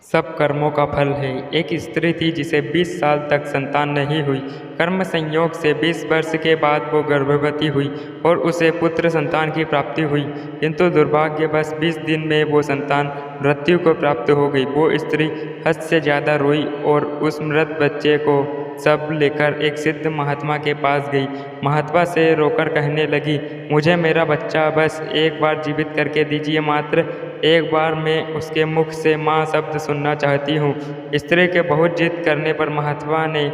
सब कर्मों का फल है। एक स्त्री थी जिसे 20 साल तक संतान नहीं हुई। कर्म संयोग से 20 वर्ष के बाद वो गर्भवती हुई और उसे पुत्र संतान की प्राप्ति हुई, किंतु दुर्भाग्यवश 20 दिन में वो संतान मृत्यु को प्राप्त हो गई। वो स्त्री हद से ज़्यादा रोई और उस मृत बच्चे को सब लेकर एक सिद्ध महात्मा के पास गई। महात्मा से रोकर कहने लगी, मुझे मेरा बच्चा बस एक बार जीवित करके दीजिए, मात्र एक बार मैं उसके मुख से माँ शब्द सुनना चाहती हूँ। स्त्री के बहुत जिद करने पर महात्मा ने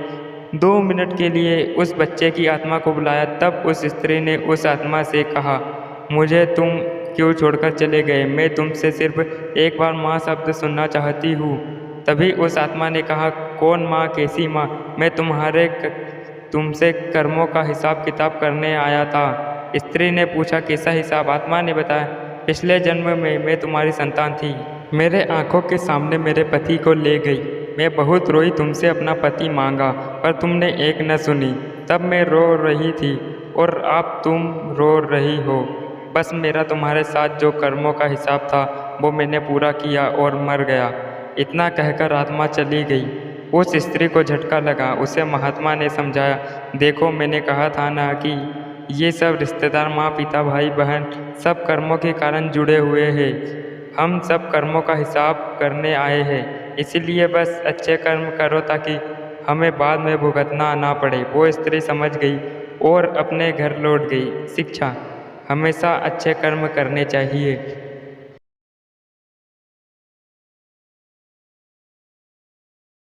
2 मिनट के लिए उस बच्चे की आत्मा को बुलाया। तब उस स्त्री ने उस आत्मा से कहा, मुझे तुम क्यों छोड़कर चले गए? मैं तुमसे सिर्फ एक बार माँ शब्द सुनना चाहती हूँ। तभी उस आत्मा ने कहा, कौन माँ, कैसी माँ? मैं तुमसे कर्मों का हिसाब किताब करने आया था। स्त्री ने पूछा, कैसा हिसाब? आत्मा ने बताया, पिछले जन्म में मैं तुम्हारी संतान थी। मेरे आंखों के सामने मेरे पति को ले गई। मैं बहुत रोई, तुमसे अपना पति मांगा, पर तुमने एक न सुनी। तब मैं रो रही थी और अब तुम रो रही हो। बस मेरा तुम्हारे साथ जो कर्मों का हिसाब था वो मैंने पूरा किया और मर गया। इतना कहकर आत्मा चली गई। उस स्त्री को झटका लगा। उसे महात्मा ने समझाया, देखो मैंने कहा था ना कि ये सब रिश्तेदार, माँ पिता भाई बहन, सब कर्मों के कारण जुड़े हुए हैं। हम सब कर्मों का हिसाब करने आए हैं, इसीलिए बस अच्छे कर्म करो ताकि हमें बाद में भुगतना ना पड़े। वो स्त्री समझ गई और अपने घर लौट गई। शिक्षा: हमेशा अच्छे कर्म करने चाहिए।